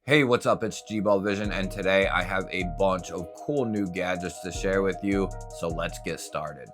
Hey, what's up? It's GBALL Vision, and today I have a bunch of cool new gadgets to share with you, so let's get started.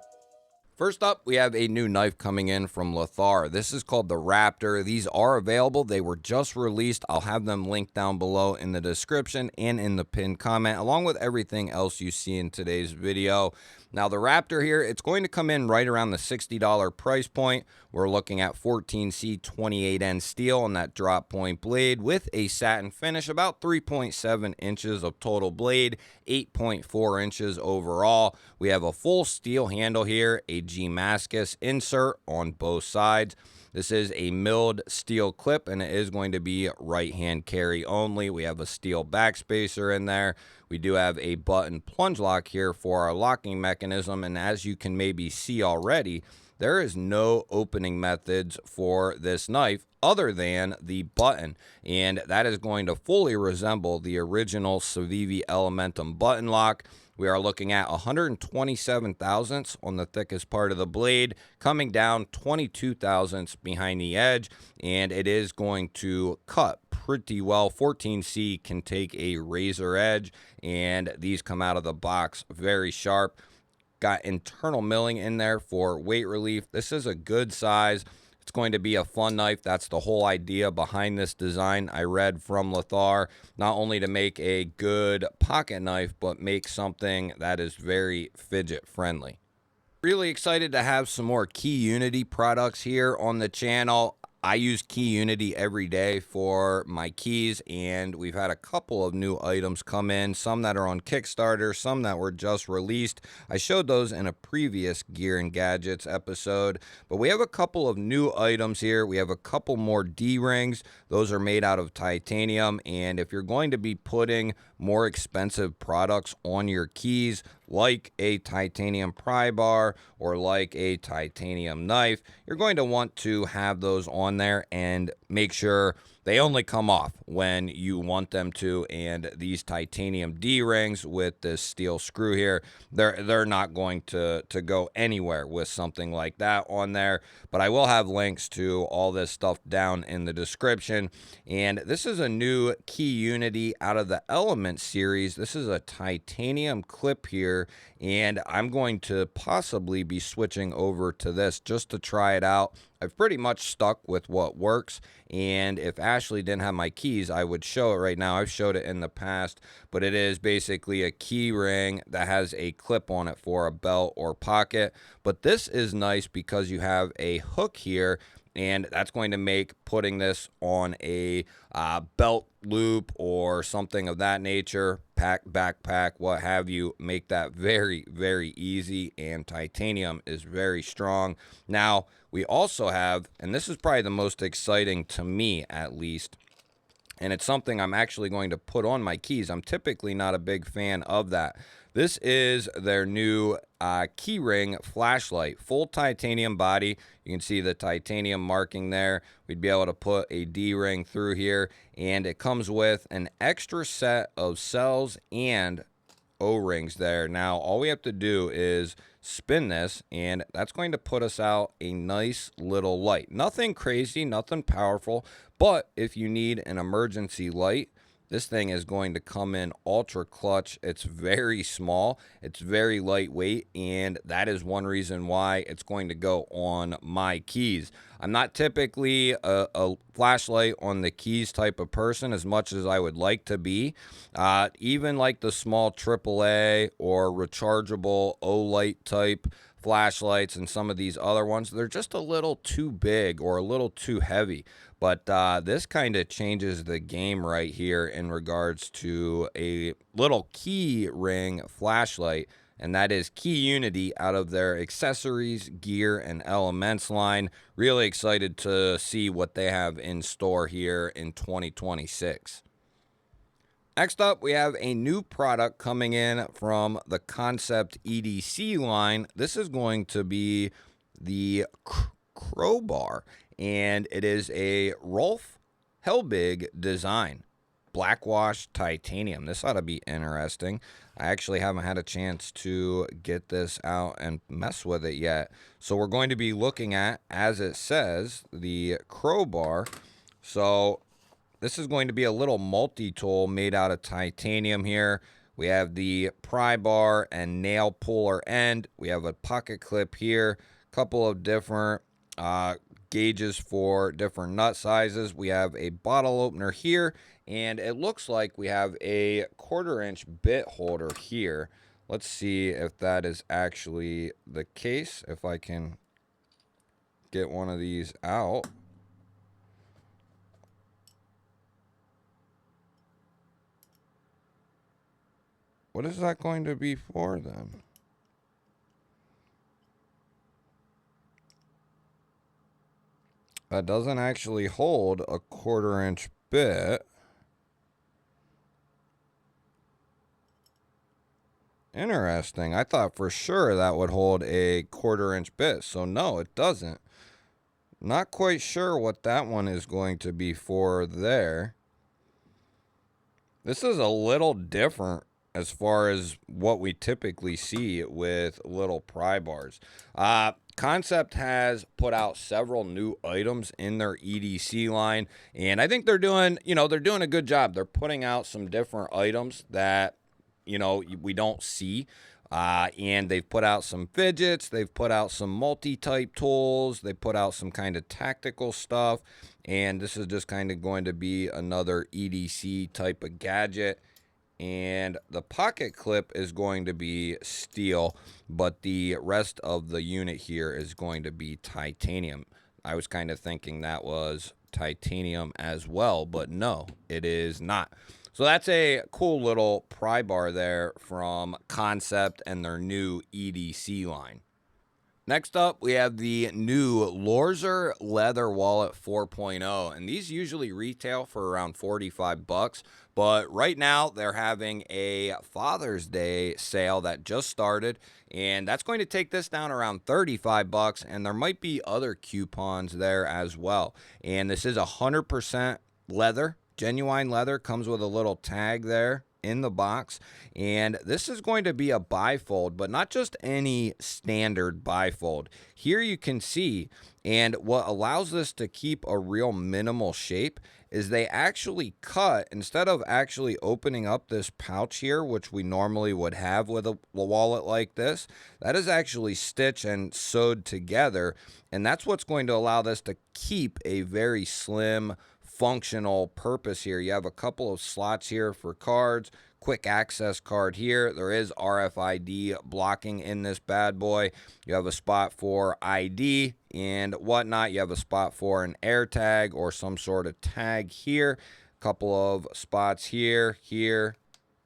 First up, we have a new knife coming in from Lothar. This is called the Raptor. These are available. They were just released. I'll have them linked down below in the description and in the pinned comment, along with everything else you see in today's video. Now, the Raptor here, it's going to come in right around the $60 price point. We're looking at 14C 28N steel on that drop point blade with a satin finish, about 3.7 inches of total blade, 8.4 inches overall. We have a full steel handle here, a Damascus insert on both sides. This is a milled steel clip, and it is going to be right-hand carry only. We have a steel backspacer in there. We do have a button plunge lock here for our locking mechanism, and as you can maybe see already, there is no opening methods for this knife other than the button, and that is going to fully resemble the original Civivi Elementum button lock. We are looking at 127 thousandths on the thickest part of the blade, coming down 22 thousandths behind the edge, and it is going to cut pretty well. 14C can take a razor edge, and these come out of the box very sharp. Got internal milling in there for weight relief. This is a good size. It's going to be a fun knife. That's the whole idea behind this design. I read from Lothar, not only to make a good pocket knife, but make something that is very fidget friendly. Really excited to have some more Key Unity products here on the channel. I use Key Unity every day for my keys, and we've had a couple of new items come in, some that are on Kickstarter, some that were just released. I showed those in a previous Gear and Gadgets episode, but we have a couple of new items here. We have a couple more D-rings. Those are made out of titanium, and if you're going to be putting more expensive products on your keys, like a titanium pry bar or like a titanium knife, you're going to want to have those on there and make sure they only come off when you want them to. And these titanium D-rings with this steel screw here, they're not going to go anywhere with something like that on there. But I will have links to all this stuff down in the description. And this is a new Key Unity out of the Element series. This is a titanium clip here, and I'm going to possibly be switching over to this just to try it out. I've pretty much stuck with what works, and if Ashley didn't have my keys, I would show it right now. I've showed it in the past, but it is basically a key ring that has a clip on it for a belt or pocket. But this is nice because you have a hook here, and that's going to make putting this on a belt loop or something of that nature, backpack, what have you, make that very, very easy, and titanium is very strong. Now, we also have, and this is probably the most exciting to me at least, and it's something I'm actually going to put on my keys. I'm typically not a big fan of that. This is their new key ring flashlight, full titanium body. You can see the titanium marking there. We'd be able to put a D-ring through here, and it comes with an extra set of cells and O-rings there. Now, all we have to do is spin this, and that's going to put us out a nice little light. Nothing crazy, nothing powerful, but if you need an emergency light, this thing is going to come in ultra clutch. It's very small, it's very lightweight, and that is one reason why it's going to go on my keys. I'm not typically a flashlight on the keys type of person as much as I would like to be. Even like the small AAA or rechargeable O-light type flashlights and some of these other ones, they're just a little too big or a little too heavy. But this kind of changes the game right here in regards to a little key ring flashlight, and that is Key Unity out of their accessories, gear, and elements line. Really excited to see what they have in store here in 2026. Next up, we have a new product coming in from the Concept EDC line. This is going to be the crowbar, and it is a Rolf Helbig design. Blackwash titanium. This ought to be interesting. I actually haven't had a chance to get this out and mess with it yet. So we're going to be looking at, as it says, the crowbar. So this is going to be a little multi-tool made out of titanium here. We have the pry bar and nail puller end. We have a pocket clip here, a couple of different gauges for different nut sizes. We have a bottle opener here, and it looks like we have a 1/4-inch bit holder here. Let's see if that is actually the case, if I can get one of these out. What is that going to be for then? That doesn't actually hold a 1/4-inch bit. Interesting. I thought for sure that would hold a 1/4-inch bit. So no, it doesn't. Not quite sure what that one is going to be for there. This is a little different as far as what we typically see with little pry bars. Concept has put out several new items in their EDC line, and I think they're doing a good job. They're putting out some different items that we don't see. And they've put out some fidgets, they've put out some multi-type tools, they put out some kind of tactical stuff, and this is just kind of going to be another EDC type of gadget. And the pocket clip is going to be steel, but the rest of the unit here is going to be titanium. I was kind of thinking that was titanium as well, but no, it is not. So that's a cool little pry bar there from Concept and their new EDC line. Next up, we have the new Lorzer Leather Wallet 4.0, and these usually retail for around 45 bucks, but right now they're having a Father's Day sale that just started, and that's going to take this down around 35 bucks, and there might be other coupons there as well. And this is 100% leather, genuine leather, comes with a little tag there in the box, and this is going to be a bifold, but not just any standard bifold. Here you can see, and what allows this to keep a real minimal shape is they actually cut, instead of actually opening up this pouch here, which we normally would have with a wallet like this, that is actually stitched and sewed together, and that's what's going to allow this to keep a very slim functional purpose here. You have a couple of slots here for cards, quick access card here. There is RFID blocking in this bad boy. You have a spot for ID and whatnot. You have a spot for an air tag or some sort of tag here. A couple of spots here, here,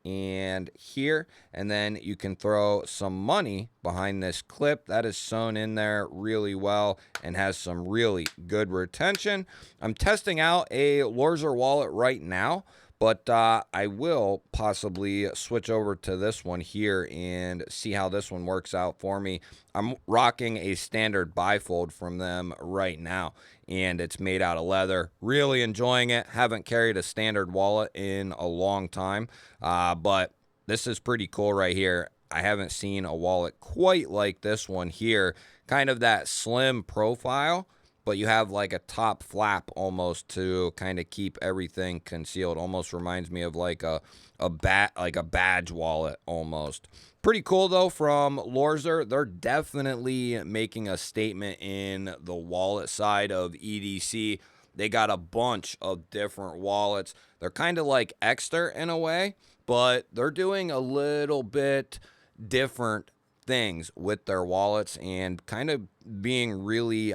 and here, and then you can throw some money behind this clip that is sewn in there really well and has some really good retention. I'm testing out a Lorzer wallet right now, but I will possibly switch over to this one here and see how this one works out for me. I'm rocking a standard bifold from them right now, and it's made out of leather. Really enjoying it. Haven't carried a standard wallet in a long time, but this is pretty cool right here. I haven't seen a wallet quite like this one here. Kind of that slim profile, but you have like a top flap almost to kind of keep everything concealed. Almost reminds me of like a badge wallet almost. Pretty cool though from Lorzer. They're definitely making a statement in the wallet side of EDC. They got a bunch of different wallets. They're kind of like Exter in a way, but they're doing a little bit different things with their wallets and kind of being really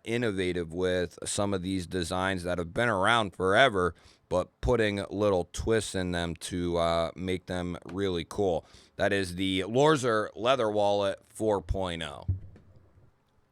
innovative with some of these designs that have been around forever, but putting little twists in them to make them really cool. That is the Lorzer Leather Wallet 4.0.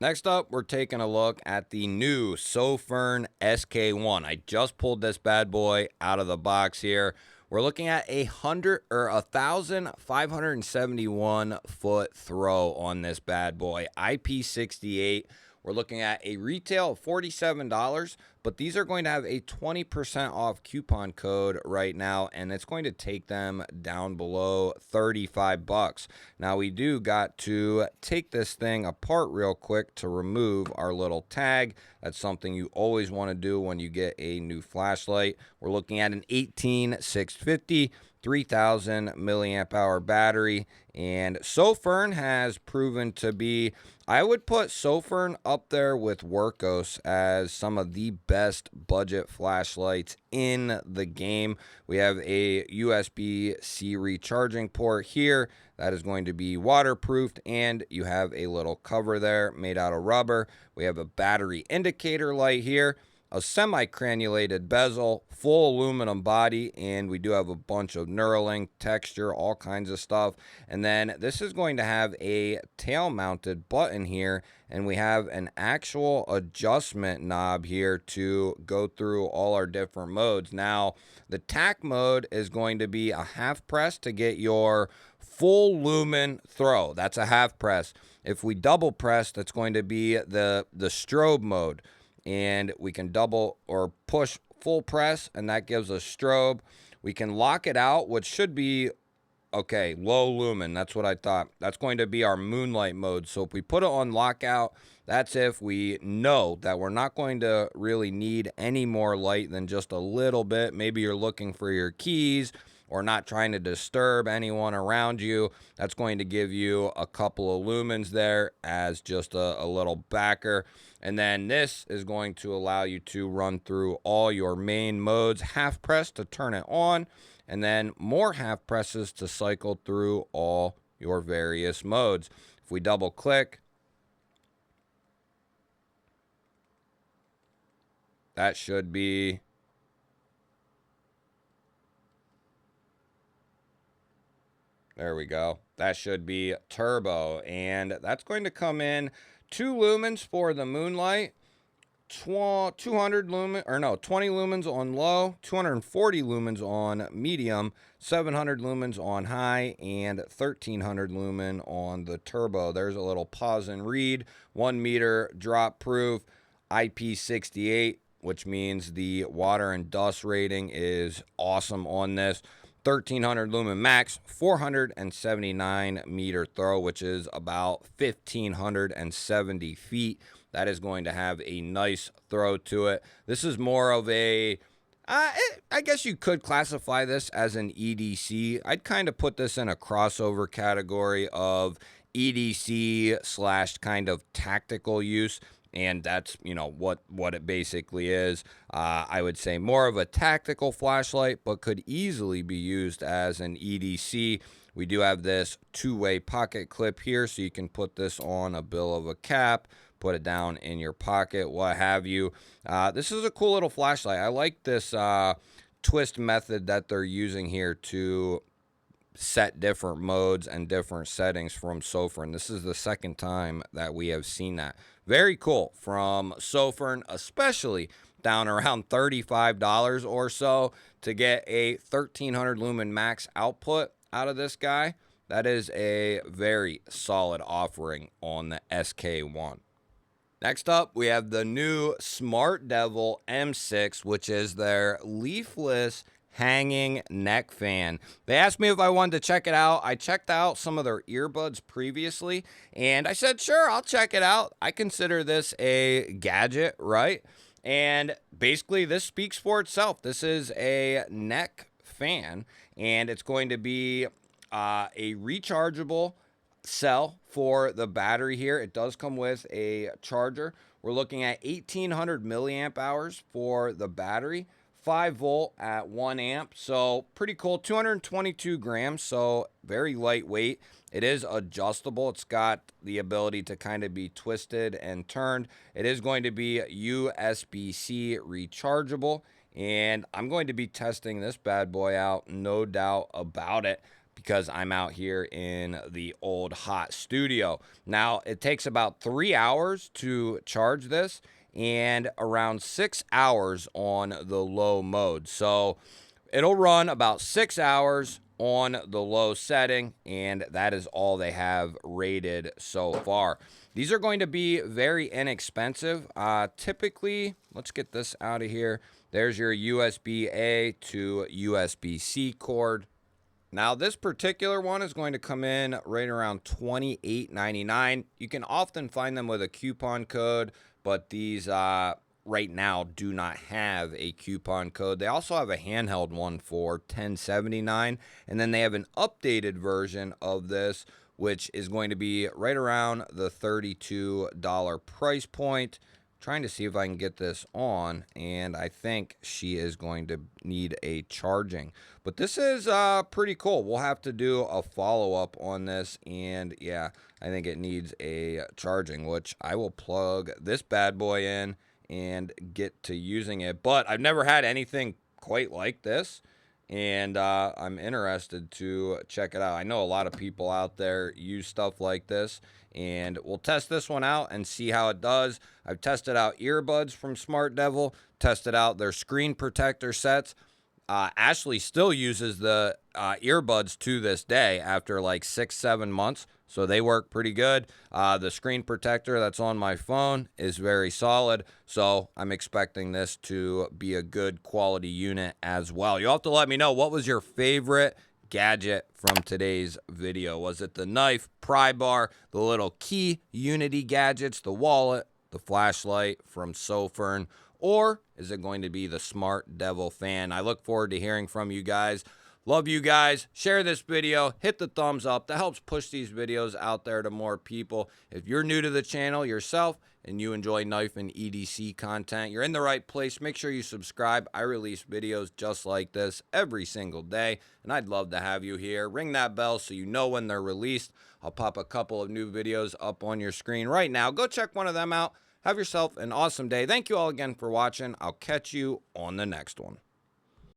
Next up, we're taking a look at the new Sofern SK1. I just pulled this bad boy out of the box here. We're looking at 1,571 foot throw on this bad boy, IP68. We're looking at a retail of $47, but these are going to have a 20% off coupon code right now, and it's going to take them down below 35 bucks. Now we do got to take this thing apart real quick to remove our little tag. That's something you always want to do when you get a new flashlight. We're looking at an 18650 3000 milliamp hour battery, and Sofern has proven to be, I would put Sofern up there with Workos as some of the best budget flashlights in the game. We have a USB-C recharging port here that is going to be waterproofed, and you have a little cover there made out of rubber. We have a battery indicator light here, a semi-cranulated bezel, full aluminum body, and we do have a bunch of knurling, texture, all kinds of stuff. And then this is going to have a tail-mounted button here, and we have an actual adjustment knob here to go through all our different modes. Now, the tack mode is going to be a half press to get your full lumen throw. That's a half press. If we double press, that's going to be the strobe mode. And we can double or push full press, and that gives us strobe. We can lock it out, which should be, okay, low lumen. That's what I thought. That's going to be our moonlight mode. So if we put it on lockout, that's if we know that we're not going to really need any more light than just a little bit. Maybe you're looking for your keys or not trying to disturb anyone around you. That's going to give you a couple of lumens there as just a little backer. And then this is going to allow you to run through all your main modes, half press to turn it on, and then more half presses to cycle through all your various modes. If we double click, that should be, there we go. That should be turbo, and that's going to come in 2 lumens for the moonlight, 200 lumen, or no, 20 lumens on low, 240 lumens on medium, 700 lumens on high, and 1300 lumen on the turbo. There's a little pause and read, 1 meter drop proof, IP68, which means the water and dust rating is awesome on this. 1300 lumen max, 479 meter throw, which is about 1570 feet. That is going to have a nice throw to it. This is more of a, I guess you could classify this as an EDC. I'd kind of put this in a crossover category of EDC slash kind of tactical use. And that's, you know, what it basically is. I would say more of a tactical flashlight, but could easily be used as an EDC. We do have this 2-way pocket clip here, so you can put this on a bill of a cap, put it down in your pocket, what have you. This is a cool little flashlight. I like this twist method that they're using here to set different modes and different settings from Sofern. This is the second time that we have seen that. Very cool from Sofern, especially down around $35 or so to get a 1300 lumen max output out of this guy. That is a very solid offering on the SK1. Next up, we have the new Smart Devil M6, which is their leafless hanging neck fan. They asked me if I wanted to check it out. I checked out some of their earbuds previously, and I said, sure, I'll check it out. I consider this a gadget, right? And basically, this speaks for itself. This is a neck fan, and it's going to be a rechargeable cell for the battery here. It does come with a charger. We're looking at 1800 milliamp hours for the battery, 5 volt at 1 amp. So pretty cool. 222 grams, so very lightweight. It is adjustable. It's got the ability to kind of be twisted and turned. It is going to be USB-C rechargeable, and I'm going to be testing this bad boy out, no doubt about it, because I'm out here in the old hot studio. Now, it takes about 3 hours to charge this and around 6 hours on the low mode. So it'll run about 6 hours on the low setting, and that is all they have rated so far. These are going to be very inexpensive. Typically, let's get this out of here. There's your USB-A to USB-C cord. Now, this particular one is going to come in right around $28.99. You can often find them with a coupon code, but these right now do not have a coupon code. They also have a handheld one for $10.79, and then they have an updated version of this, which is going to be right around the $32 price point. Trying to see if I can get this on, and I think she is going to need a charging. But this is pretty cool. We'll have to do a follow-up on this, and yeah, I think it needs a charging, which I will plug this bad boy in and get to using it. But I've never had anything quite like this, and I'm interested to check it out. I know a lot of people out there use stuff like this, and we'll test this one out and see how it does. I've tested out earbuds from Smart Devil, tested out their screen protector sets. Ashley still uses the earbuds to this day after like 6-7 months, so they work pretty good. The screen protector that's on my phone is very solid, so I'm expecting this to be a good quality unit as well. You'll have to let me know, what was your favorite gadget from today's video? Was it the knife, pry bar, the little key Unity gadgets, the wallet, the flashlight from Sofern, or is it going to be the Smart Devil fan? I look forward to hearing from you guys. Love you guys. Share this video. Hit the thumbs up. That helps push these videos out there to more people. If you're new to the channel yourself and you enjoy knife and EDC content, you're in the right place. Make sure you subscribe. I release videos just like this every single day, and I'd love to have you here. Ring that bell so you know when they're released. I'll pop a couple of new videos up on your screen right now. Go check one of them out. Have yourself an awesome day. Thank you all again for watching. I'll catch you on the next one.